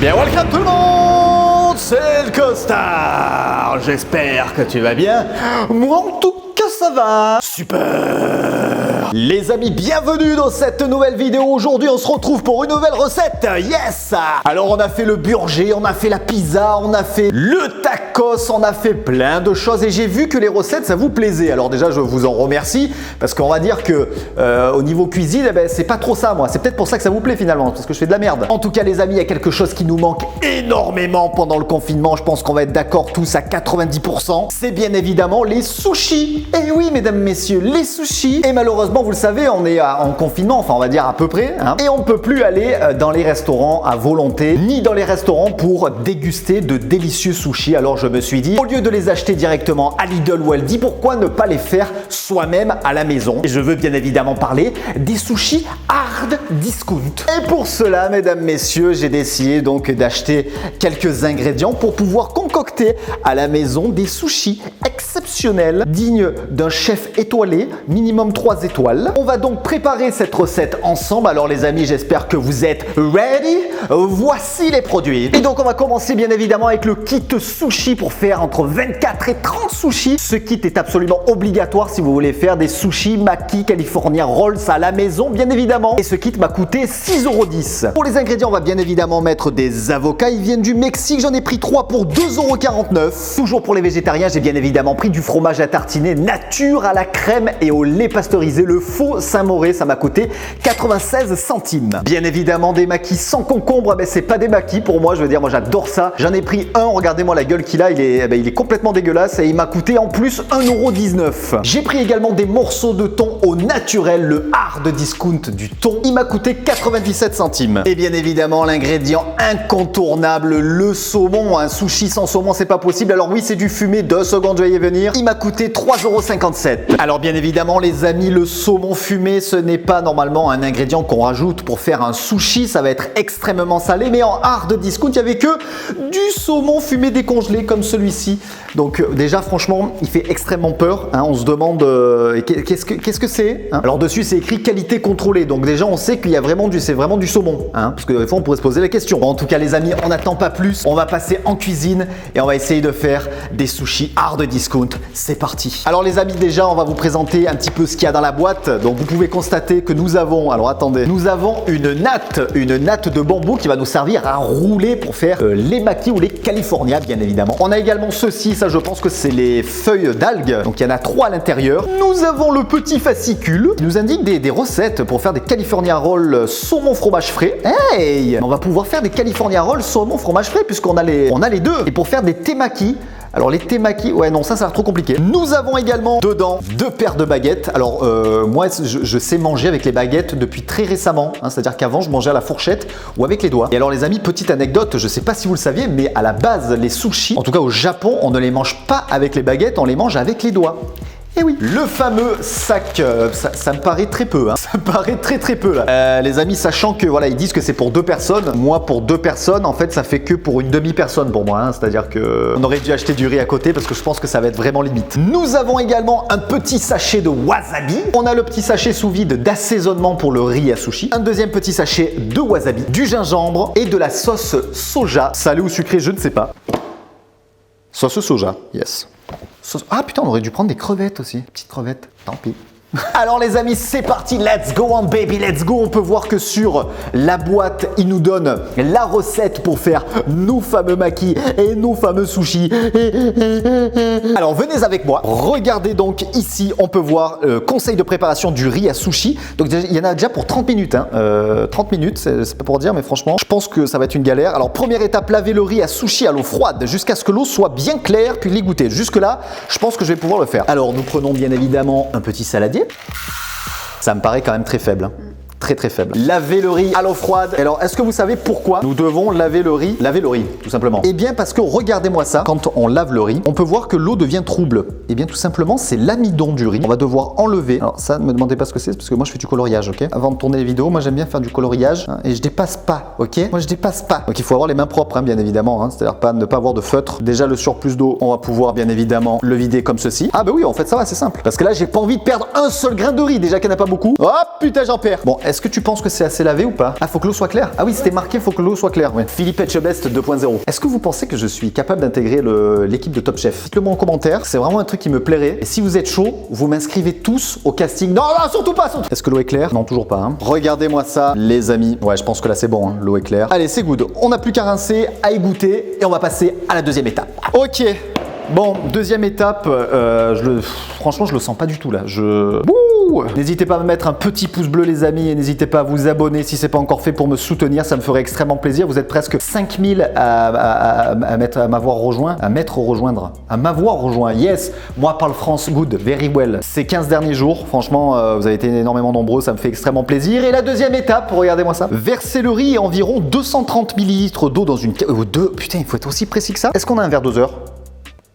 Bien, welcome tout le monde, c'est le Costard. J'espère que tu vas bien. Moi, en tout cas, ça va. Super. Les amis, bienvenue dans cette nouvelle vidéo. Aujourd'hui, on se retrouve pour une nouvelle recette. Yes. Alors, on a fait le burger, on a fait la pizza, on a fait le tacos, on a fait plein de choses. Et j'ai vu que les recettes, ça vous plaisait. Alors déjà, je vous en remercie parce qu'on va dire que au niveau cuisine, eh ben, c'est pas trop ça, moi. C'est peut-être pour ça que ça vous plaît finalement, parce que je fais de la merde. En tout cas, les amis, il y a quelque chose qui nous manque énormément pendant le confinement. Je pense qu'on va être d'accord tous à 90%. C'est bien évidemment les sushis. Et oui, mesdames, messieurs, les sushis. Et malheureusement, vous le savez, on est en confinement, enfin on va dire à peu près, hein, et on ne peut plus aller dans les restaurants à volonté, ni dans les restaurants pour déguster de délicieux sushis. Alors je me suis dit, au lieu de les acheter directement à Lidl ou Aldi, pourquoi ne pas les faire soi-même à la maison? Et je veux bien évidemment parler des sushis hard discount. Et pour cela, mesdames, messieurs, j'ai décidé donc d'acheter quelques ingrédients pour pouvoir concocter à la maison des sushis exceptionnels, dignes d'un chef étoilé, minimum 3 étoiles. On va donc préparer cette recette ensemble. Alors les amis, j'espère que vous êtes ready. Voici les produits. Et donc on va commencer bien évidemment avec le kit sushi pour faire entre 24 et 30 sushis. Ce kit est absolument obligatoire si vous voulez faire des sushis Maki California Rolls à la maison, bien évidemment. Et ce kit m'a coûté 6,10 €. Pour les ingrédients, on va bien évidemment mettre des avocats. Ils viennent du Mexique. J'en ai pris 3 pour 2,49 €. Toujours pour les végétariens, j'ai bien évidemment pris du fromage à tartiner nature à la crème et au lait pasteurisé, le faux Saint-Mauré. Ça m'a coûté 96 centimes. Bien évidemment, des maquis sans concombre. Ben, c'est pas des maquis pour moi. Je veux dire, moi j'adore ça. J'en ai pris un. Regardez-moi la gueule qu'il a. Il est complètement dégueulasse et il m'a coûté en plus 1,19 €. J'ai pris également des morceaux de thon au naturel, le hard discount du thon. Il m'a coûté 97 centimes. Et bien évidemment, l'ingrédient incontournable, le saumon. Un sushi sans saumon, c'est pas possible. Alors oui, c'est du fumé. 2 secondes, je vais y venir. Il m'a coûté 3,57 €. Alors bien évidemment, les amis, le saumon fumé, ce n'est pas normalement un ingrédient qu'on rajoute pour faire un sushi. Ça va être extrêmement salé. Mais en hard discount, il n'y avait que du saumon fumé décongelé comme celui-ci. Donc déjà, franchement, il fait extrêmement peur. Hein. On se demande qu'est-ce que c'est, hein. Alors dessus, c'est écrit qualité contrôlée. Donc déjà, on sait qu'il y a vraiment c'est vraiment du saumon. Hein, parce que des fois, on pourrait se poser la question. Bon, en tout cas, les amis, on n'attend pas plus. On va passer en cuisine et on va essayer de faire des sushis hard discount. C'est parti. Alors les amis, déjà, on va vous présenter un petit peu ce qu'il y a dans la boîte. Donc vous pouvez constater que nous avons, alors attendez, nous avons une natte de bambou qui va nous servir à rouler pour faire les maquis ou les California, bien évidemment. On a également ceci, ça je pense que c'est les feuilles d'algues. Donc il y en a 3 à l'intérieur. Nous avons le petit fascicule qui nous indique des recettes pour faire des California Rolls saumon fromage frais. Hey, on va pouvoir faire des California Rolls saumon fromage frais puisqu'on a les deux. Et pour faire des temaki. Alors les temaki, ouais non, ça a l'air trop compliqué. Nous avons également dedans 2 paires de baguettes. Alors moi je sais manger avec les baguettes depuis très récemment, hein, c'est-à-dire qu'avant je mangeais à la fourchette ou avec les doigts. Et alors les amis, petite anecdote, je sais pas si vous le saviez, mais à la base les sushis, en tout cas au Japon, on ne les mange pas avec les baguettes, on les mange avec les doigts. Et oui, le fameux sac, ça me paraît très peu, hein. Ça me paraît très peu là. Les amis, sachant que voilà, ils disent que c'est pour 2 personnes. Moi, pour 2 personnes, en fait, ça fait que pour une demi-personne pour moi. Hein. C'est-à-dire que on aurait dû acheter du riz à côté parce que je pense que ça va être vraiment limite. Nous avons également un petit sachet de wasabi. On a le petit sachet sous vide d'assaisonnement pour le riz à sushi. Un deuxième petit sachet de wasabi, du gingembre et de la sauce soja. Salé ou sucré, je ne sais pas. Sauce soja, yes. Ah putain, on aurait dû prendre des crevettes aussi. Petites crevettes, tant pis. Alors les amis, c'est parti, let's go on baby, let's go. On peut voir que sur la boîte, il nous donne la recette pour faire nos fameux makis et nos fameux sushis. Alors venez avec moi, regardez donc ici, on peut voir conseil de préparation du riz à sushi. Donc il y en a déjà pour 30 minutes, hein. 30 minutes, c'est pas pour dire, mais franchement, je pense que ça va être une galère. Alors première étape, laver le riz à sushi à l'eau froide jusqu'à ce que l'eau soit bien claire, puis l'égoutter. Jusque là, je pense que je vais pouvoir le faire. Alors nous prenons bien évidemment un petit saladier. Ça me paraît quand même très faible. Hein. Très faible. Laver le riz à l'eau froide. Alors, est-ce que vous savez pourquoi nous devons laver le riz? Laver le riz, tout simplement. Eh bien, parce que regardez-moi ça. Quand on lave le riz, on peut voir que l'eau devient trouble. Eh bien, tout simplement, c'est l'amidon du riz. On va devoir enlever. Alors, ça, ne me demandez pas ce que c'est, parce que moi, je fais du coloriage, ok? Avant de tourner les vidéos, moi, j'aime bien faire du coloriage. Hein, et je dépasse pas, ok? Moi, je dépasse pas. Donc, il faut avoir les mains propres, hein, bien évidemment. Hein, c'est-à-dire ne pas avoir de feutre. Déjà, le surplus d'eau, on va pouvoir, bien évidemment, le vider comme ceci. Ah, bah oui, en fait, ça va, c'est simple. Parce que là, j'ai pas envie de perdre un seul grain de riz. Déjà qu'il n'y en a pas beaucoup. Oh, putain, j'en perds. Bon, Est-ce que tu penses que c'est assez lavé ou pas? Ah, faut que l'eau soit claire. Ah oui, c'était marqué, faut que l'eau soit claire. Ouais. Philippe Etchebest 2.0. Est-ce que vous pensez que je suis capable d'intégrer l'équipe de Top Chef? Dites-le moi en commentaire. C'est vraiment un truc qui me plairait. Et si vous êtes chaud, vous m'inscrivez tous au casting. Non, non, surtout pas. Est-ce que l'eau est claire? Non, toujours pas. Hein. Regardez-moi ça, les amis. Ouais, je pense que là c'est bon. Hein. L'eau est claire. Allez, c'est good. On n'a plus qu'à rincer, à égoutter et on va passer à la deuxième étape. Ok. Bon, deuxième étape, franchement je le sens pas du tout là. N'hésitez pas à me mettre un petit pouce bleu les amis et n'hésitez pas à vous abonner si c'est pas encore fait pour me soutenir, ça me ferait extrêmement plaisir. Vous êtes presque 5000 à m'avoir rejoint, à m'avoir rejoint. Yes, moi parle France, good, very well. Ces 15 derniers jours, franchement, vous avez été énormément nombreux, ça me fait extrêmement plaisir. Et la deuxième étape, regardez-moi ça. Verser le riz et environ 230 ml d'eau dans une... Putain, il faut être aussi précis que ça. Est-ce qu'on a un verre doseur?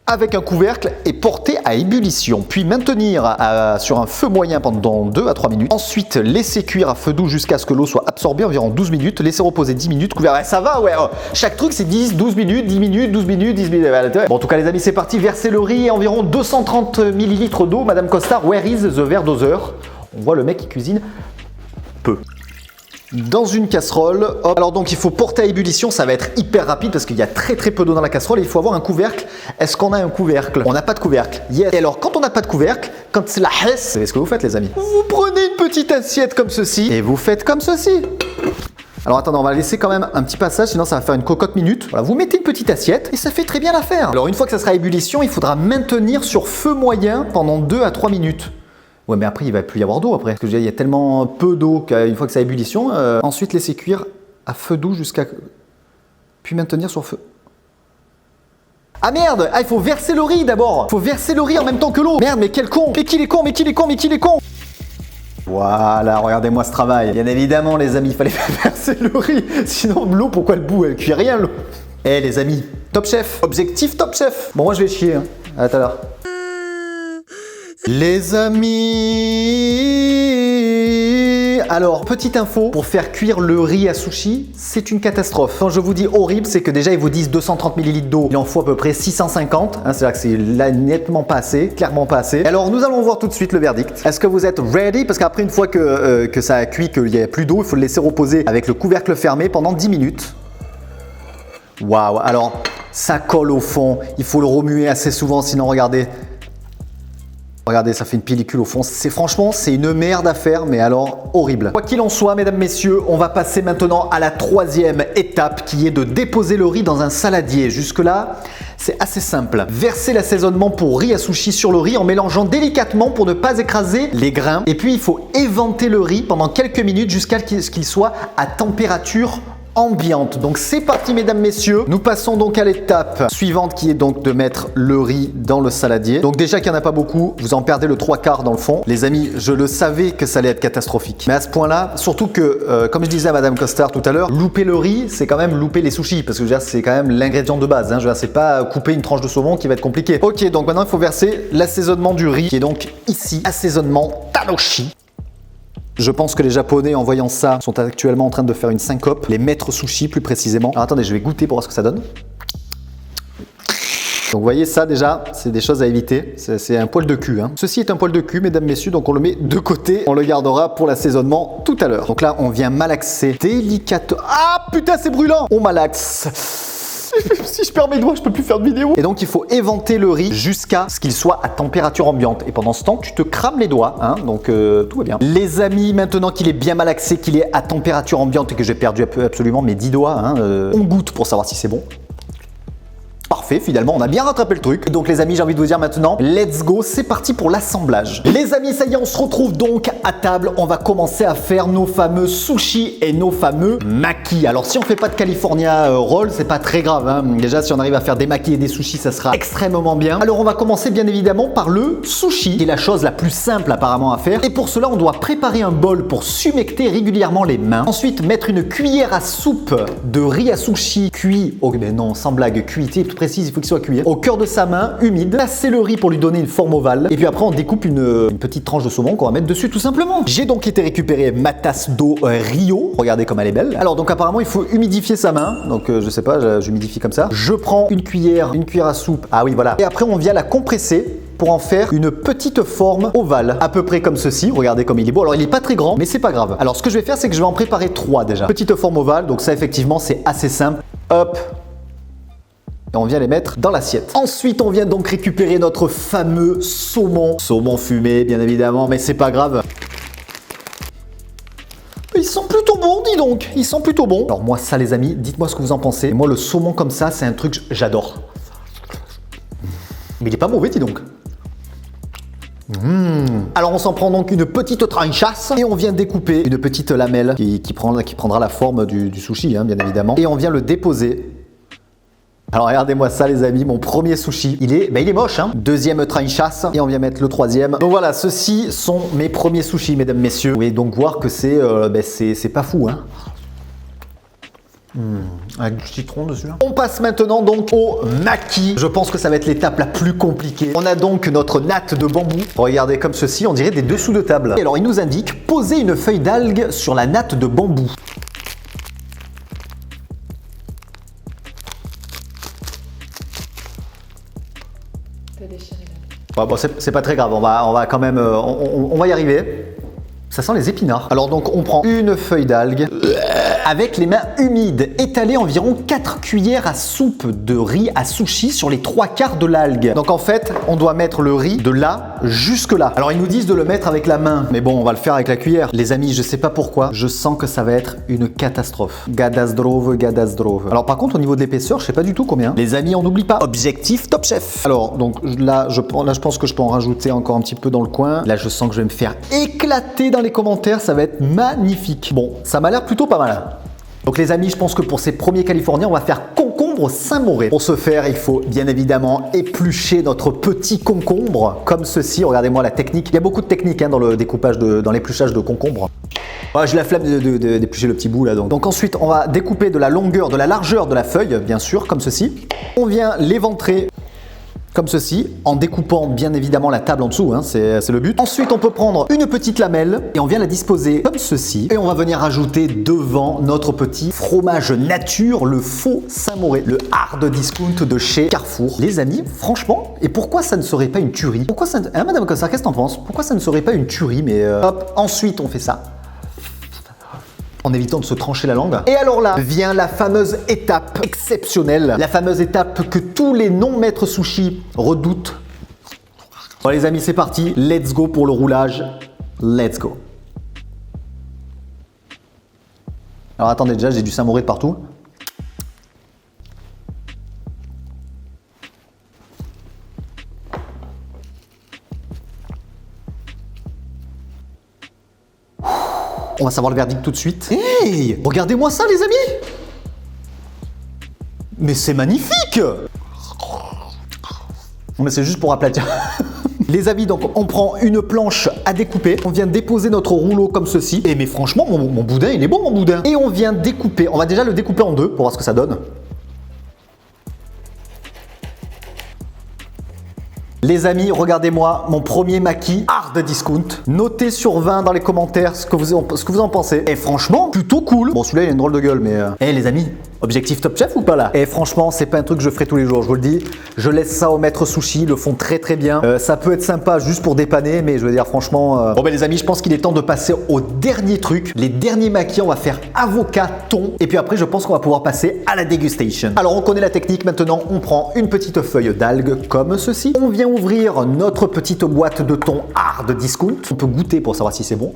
Avec un couvercle et porter à ébullition, puis maintenir sur un feu moyen pendant 2 à 3 minutes. Ensuite, laisser cuire à feu doux jusqu'à ce que l'eau soit absorbée environ 12 minutes, laisser reposer 10 minutes, couvert. Ouais, ça va, ouais. Chaque truc, c'est 10, 12 minutes, 10 minutes, 12 minutes, 10 minutes. Bon, en tout cas, les amis, c'est parti. Verser le riz et environ 230 ml d'eau. Madame Costard, where is the verre doseur? On voit le mec qui cuisine peu. Dans une casserole, hop. Alors donc il faut porter à ébullition, ça va être hyper rapide parce qu'il y a très peu d'eau dans la casserole et il faut avoir un couvercle. Est-ce qu'on a un couvercle? On n'a pas de couvercle. Yes. Et alors quand on n'a pas de couvercle, quand c'est la hesse, c'est ce que vous faites les amis. Vous prenez une petite assiette comme ceci et vous faites comme ceci. Alors attendez, on va laisser quand même un petit passage, sinon ça va faire une cocotte minute. Voilà, vous mettez une petite assiette et ça fait très bien l'affaire. Alors une fois que ça sera à ébullition, il faudra maintenir sur feu moyen pendant 2 à 3 minutes. Ouais, mais après, il va plus y avoir d'eau après. Parce que il y a tellement peu d'eau qu'une fois que ça a ébullition, ensuite laisser cuire à feu doux jusqu'à... Puis maintenir sur feu... Ah merde! Ah, il faut verser le riz d'abord! Il faut verser le riz en même temps que l'eau! Merde, mais quel con! Mais qu'il est con! Mais qu'il est con! Mais qu'il est con! Voilà, regardez-moi ce travail. Bien évidemment, les amis, il fallait verser le riz. Sinon, l'eau, pourquoi elle bout? Elle cuit rien, l'eau. Eh, les amis, Top Chef. Objectif Top Chef. Bon, moi, je vais chier. Hein. À tout à l'heure. Les amis, alors petite info, pour faire cuire le riz à sushi, c'est une catastrophe. Quand je vous dis horrible, c'est que déjà ils vous disent 230 ml d'eau, il en faut à peu près 650, hein, c'est-à-dire que c'est là nettement pas assez, clairement pas assez. Alors nous allons voir tout de suite le verdict. Est-ce que vous êtes ready? Parce qu'après une fois que ça a cuit, qu'il n'y a plus d'eau, il faut le laisser reposer avec le couvercle fermé pendant 10 minutes. Waouh, alors ça colle au fond, il faut le remuer assez souvent, sinon regardez. Regardez, ça fait une pellicule au fond. Franchement, c'est une merde à faire, mais alors horrible. Quoi qu'il en soit, mesdames, messieurs, on va passer maintenant à la troisième étape qui est de déposer le riz dans un saladier. Jusque-là, c'est assez simple. Verser l'assaisonnement pour riz à sushi sur le riz en mélangeant délicatement pour ne pas écraser les grains. Et puis, il faut éventer le riz pendant quelques minutes jusqu'à ce qu'il soit à température ambiante. Donc c'est parti mesdames, messieurs. Nous passons donc à l'étape suivante qui est donc de mettre le riz dans le saladier. Donc déjà qu'il n'y en a pas beaucoup, vous en perdez le 3/4 dans le fond. Les amis, je le savais que ça allait être catastrophique. Mais à ce point-là, surtout que, comme je disais à Madame Costard tout à l'heure, louper le riz, c'est quand même louper les sushis. Parce que c'est quand même l'ingrédient de base. Hein. C'est pas couper une tranche de saumon qui va être compliqué. Ok, donc maintenant il faut verser l'assaisonnement du riz qui est donc ici, assaisonnement Tanoshi. Je pense que les Japonais, en voyant ça, sont actuellement en train de faire une syncope. Les maîtres sushi, plus précisément. Alors attendez, je vais goûter pour voir ce que ça donne. Donc vous voyez ça déjà, c'est des choses à éviter. C'est un poil de cul. Hein. Ceci est un poil de cul, mesdames, messieurs, donc on le met de côté. On le gardera pour l'assaisonnement tout à l'heure. Donc là, on vient malaxer délicatement. Ah putain, c'est brûlant! On malaxe. Si je perds mes doigts, je peux plus faire de vidéo. Et donc il faut éventer le riz jusqu'à ce qu'il soit à température ambiante. Et pendant ce temps, tu te crames les doigts, hein, donc tout va bien. Les amis, maintenant qu'il est bien malaxé, qu'il est à température ambiante et que j'ai perdu absolument mes 10 doigts, hein, on goûte pour savoir si c'est bon. Parfait, finalement, on a bien rattrapé le truc. Et donc les amis, j'ai envie de vous dire maintenant, let's go, c'est parti pour l'assemblage. Les amis, ça y est, on se retrouve donc à table. On va commencer à faire nos fameux sushis et nos fameux makis. Alors si on fait pas de California roll, c'est pas très grave. Hein. Déjà, si on arrive à faire des makis et des sushis, ça sera extrêmement bien. Alors on va commencer bien évidemment par le sushi, qui est la chose la plus simple apparemment à faire. Et pour cela, on doit préparer un bol pour s'humecter régulièrement les mains. Ensuite, mettre une cuillère à soupe de riz à sushi cuit, oh mais non, sans blague, cuité, précise, il faut qu'il soit cuit. Au cœur de sa main, humide, placer le riz pour lui donner une forme ovale. Et puis après, on découpe une petite tranche de saumon qu'on va mettre dessus tout simplement. J'ai donc été récupérer ma tasse d'eau Rio. Regardez comme elle est belle. Alors donc apparemment, il faut humidifier sa main. Donc je sais pas, j'humidifie comme ça. Je prends une cuillère à soupe. Ah oui, voilà. Et après, on vient la compresser pour en faire une petite forme ovale, à peu près comme ceci. Regardez comme il est beau. Alors il est pas très grand, mais c'est pas grave. Alors ce que je vais faire, c'est que je vais en préparer 3 déjà. Petite forme ovale, donc ça effectivement c'est assez simple. Hop. Et on vient les mettre dans l'assiette. Ensuite, on vient donc récupérer notre fameux saumon. Saumon fumé, bien évidemment, mais c'est pas grave. Ils sont plutôt bons, dis donc. Ils sont plutôt bons. Alors moi, ça les amis, dites-moi ce que vous en pensez. Moi, le saumon comme ça, c'est un truc que j'adore. Mais il est pas mauvais, dis donc. Alors on s'en prend donc une petite tranchasse et on vient découper une petite lamelle qui prendra la forme du sushi, hein, bien évidemment. Et on vient le déposer. Alors regardez-moi ça les amis, mon premier sushi, il est moche hein. Deuxième tranchasse et on vient mettre le troisième. Donc voilà, ceux-ci sont mes premiers sushis mesdames, messieurs. Vous pouvez donc voir que c'est pas fou hein. Avec du citron dessus. On passe maintenant donc au maki. Je pense que ça va être l'étape la plus compliquée. On a donc notre natte de bambou. Regardez comme ceci, on dirait des dessous de table. Et alors il nous indique poser une feuille d'algue sur la natte de bambou. Bon, c'est pas très grave, on va quand même, on va y arriver. Ça sent les épinards. Alors donc on prend une feuille d'algue avec les mains humides, étaler environ 4 cuillères à soupe de riz à sushi sur les 3/4 de l'algue. Donc en fait, on doit mettre le riz de là jusque là. Alors ils nous disent de le mettre avec la main, mais bon, on va le faire avec la cuillère. Les amis, je sais pas pourquoi, je sens que ça va être une catastrophe. Gadasdrove. Alors par contre, au niveau de l'épaisseur, je sais pas du tout combien. Les amis, on n'oublie pas, objectif Top Chef. Alors donc là, je pense que je peux en rajouter encore un petit peu dans le coin. Là, je sens que je vais me faire éclater dans les commentaires, ça va être magnifique. Bon, ça m'a l'air plutôt pas mal. Donc les amis, je pense que pour ces premiers Californiens, on va faire concombre Saint-Mauré. Pour ce faire, il faut bien évidemment éplucher notre petit concombre comme ceci. Regardez-moi la technique. Il y a beaucoup de techniques hein, dans le découpage, dans l'épluchage de concombre. J'ai la flemme d'éplucher le petit bout là. Donc ensuite, on va découper de la longueur, de la largeur de la feuille, bien sûr, comme ceci. On vient l'éventrer comme ceci, en découpant bien évidemment la table en dessous, hein, c'est le but. Ensuite, on peut prendre une petite lamelle et on vient la disposer comme ceci. Et on va venir ajouter devant notre petit fromage nature, le faux Saint-Mauré, le hard discount de chez Carrefour. Les amis, franchement, et pourquoi ça ne serait pas une tuerie? Pourquoi ça ne... Hein, Madame Cossard, qu'est-ce que t'en penses? Pourquoi ça ne serait pas une tuerie? Mais hop, ensuite on fait ça. En évitant de se trancher la langue. Et alors là vient la fameuse étape exceptionnelle, la fameuse étape que tous les non-maîtres sushi redoutent. Bon les amis, c'est parti, let's go pour le roulage, let's go. Alors attendez, déjà j'ai du Saint-Mauré de partout. On va savoir le verdict tout de suite. Hey, regardez-moi ça les amis! Mais c'est magnifique! Non mais c'est juste pour aplatir. Les amis, donc on prend une planche à découper, on vient déposer notre rouleau comme ceci. Et mais franchement, mon boudin, il est bon mon boudin. Et on vient découper, on va déjà le découper en deux pour voir ce que ça donne. Les amis, regardez-moi mon premier maki hard discount. Notez sur 20 dans les commentaires ce que vous en pensez. Et franchement, plutôt cool. Bon, celui-là, il a une drôle de gueule, mais... les amis, objectif Top Chef ou pas là? Et franchement, c'est pas un truc que je ferai tous les jours, je vous le dis. Je laisse ça au maître sushi, ils le font très très bien. Ça peut être sympa juste pour dépanner, mais je veux dire, franchement... Bon, ben les amis, je pense qu'il est temps de passer au dernier truc. Les derniers makis, on va faire avocat, thon. Et puis après, je pense qu'on va pouvoir passer à la dégustation. Alors, on connaît la technique. Maintenant, on prend une petite feuille d'algue comme ceci. On vient ouvrir notre petite boîte de thon hard discount. On peut goûter pour savoir si c'est bon.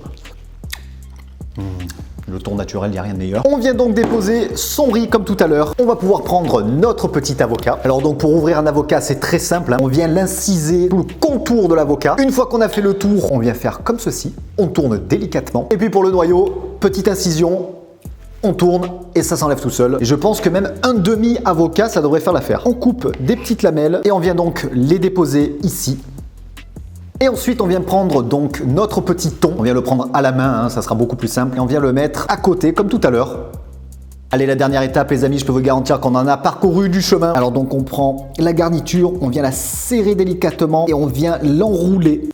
Le thon naturel, il n'y a rien de meilleur. On vient donc déposer son riz comme tout à l'heure. On va pouvoir prendre notre petit avocat. Alors donc pour ouvrir un avocat, c'est très simple. Hein. On vient l'inciser tout le contour de l'avocat. Une fois qu'on a fait le tour, on vient faire comme ceci. On tourne délicatement. Et puis pour le noyau, petite incision. On tourne et ça s'enlève tout seul. Et je pense que même un demi-avocat, ça devrait faire l'affaire. On coupe des petites lamelles et on vient donc les déposer ici. Et ensuite, on vient prendre donc notre petit thon. On vient le prendre à la main, hein, ça sera beaucoup plus simple. Et on vient le mettre à côté, comme tout à l'heure. Allez, la dernière étape, les amis, je peux vous garantir qu'on en a parcouru du chemin. Alors donc, on prend la garniture, on vient la serrer délicatement et on vient l'enrouler.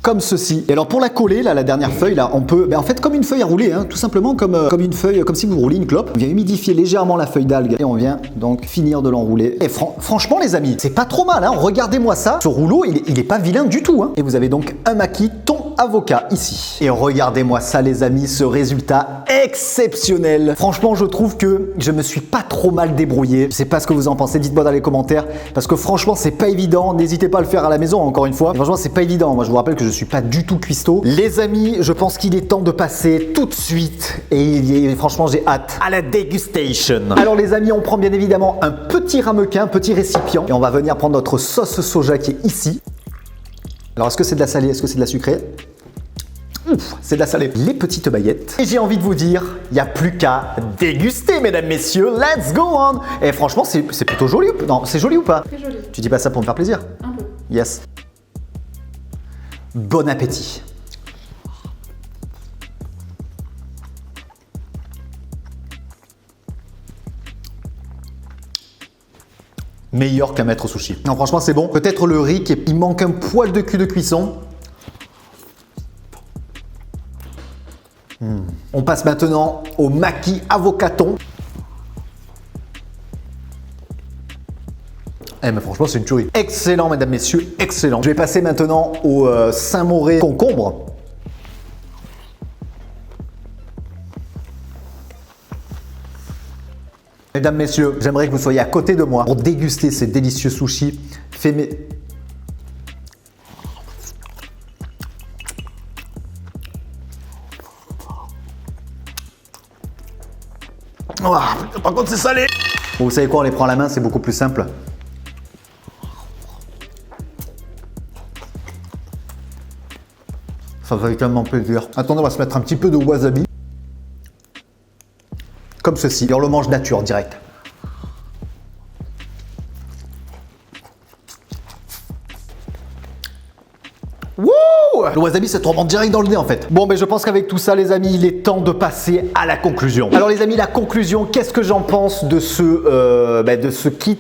comme ceci. Et alors pour la coller, là, la dernière feuille, là, on peut, en fait, comme une feuille à rouler, hein, tout simplement comme une feuille, comme si vous roulez une clope. On vient humidifier légèrement la feuille d'algue et on vient donc finir de l'enrouler. Et franchement, les amis, c'est pas trop mal, hein. Regardez-moi ça. Ce rouleau, il est pas vilain du tout, hein. Et vous avez donc un maquis thon avocat ici. Et regardez-moi ça, les amis, ce résultat exceptionnel. Franchement, je trouve que je me suis pas trop mal débrouillé. Je sais pas ce que vous en pensez. Dites-moi dans les commentaires parce que franchement, c'est pas évident. N'hésitez pas à le faire à la maison, encore une fois. Et franchement, c'est pas évident. Moi, je vous rappelle que je suis pas du tout cuistot. Les amis, je pense qu'il est temps de passer tout de suite. Et franchement, j'ai hâte à la dégustation. Alors, les amis, on prend bien évidemment un petit ramequin, un petit récipient. Et on va venir prendre notre sauce soja qui est ici. Alors, est-ce que c'est de la salée? Est-ce que c'est de la sucrée? Ouf, c'est de la salée. Les petites baguettes. Et j'ai envie de vous dire, il n'y a plus qu'à déguster, mesdames, messieurs. Let's go on. Et franchement, c'est plutôt joli. Non, c'est joli ou pas? Très joli. Tu dis pas ça pour me faire plaisir? Un peu. Yes. Bon appétit. Meilleur qu'un maître sushi. Non, franchement, c'est bon. Peut-être le riz, il manque un poil de cul de cuisson. On passe maintenant au maki avocat thon. Eh mais franchement, c'est une tuerie. Excellent, mesdames, messieurs, excellent. Je vais passer maintenant au Saint-Moré concombre. Mesdames, messieurs, j'aimerais que vous soyez à côté de moi pour déguster ces délicieux sushis faits. Oh, par contre, c'est salé. Bon, vous savez quoi, on les prend à la main, c'est beaucoup plus simple. Ça fait tellement plaisir. Attendez, on va se mettre un petit peu de wasabi. Comme ceci. Et on le mange nature, direct. Wouh! Le wasabi, ça te remonte direct dans le nez en fait. Bon, mais je pense qu'avec tout ça, les amis, il est temps de passer à la conclusion. Alors les amis, la conclusion, qu'est-ce que j'en pense de ce kit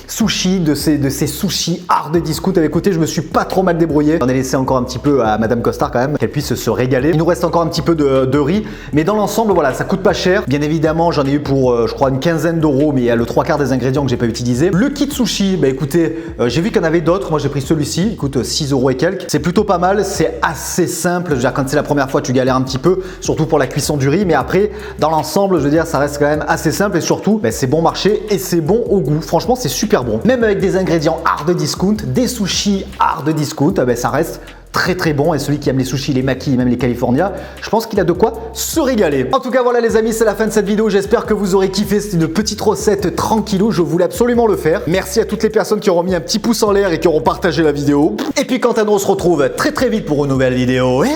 sushi, de ces sushis hard discount? Écoutez, je me suis pas trop mal débrouillé. J'en ai laissé encore un petit peu à Madame Costard quand même, qu'elle puisse se régaler. Il nous reste encore un petit peu de riz, mais dans l'ensemble, voilà, ça coûte pas cher. Bien évidemment, j'en ai eu pour, je crois, une quinzaine d'euros, mais il y a le 3/4 des ingrédients que j'ai pas utilisé. Le kit sushi, écoutez, j'ai vu qu'il y en avait d'autres. Moi, j'ai pris celui-ci, il coûte 6 euros et quelques. C'est plutôt pas mal, c'est assez simple. Je veux dire, quand c'est la première fois, tu galères un petit peu, surtout pour la cuisson du riz, mais après, dans l'ensemble, je veux dire, ça reste quand même assez simple et surtout, c'est bon marché et c'est bon au goût. Franchement, c'est super bon. Même avec des ingrédients hard discount, des sushis hard discount, ça reste très bon. Et celui qui aime les sushis, les makis, même les California, je pense qu'il a de quoi se régaler. En tout cas, voilà les amis, c'est la fin de cette vidéo. J'espère que vous aurez kiffé. C'est une petite recette tranquillou. Je voulais absolument le faire. Merci à toutes les personnes qui auront mis un petit pouce en l'air et qui auront partagé la vidéo. Et puis quant à nous, on se retrouve très vite pour une nouvelle vidéo et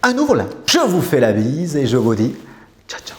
un nouveau là. Je vous fais la bise et je vous dis ciao ciao.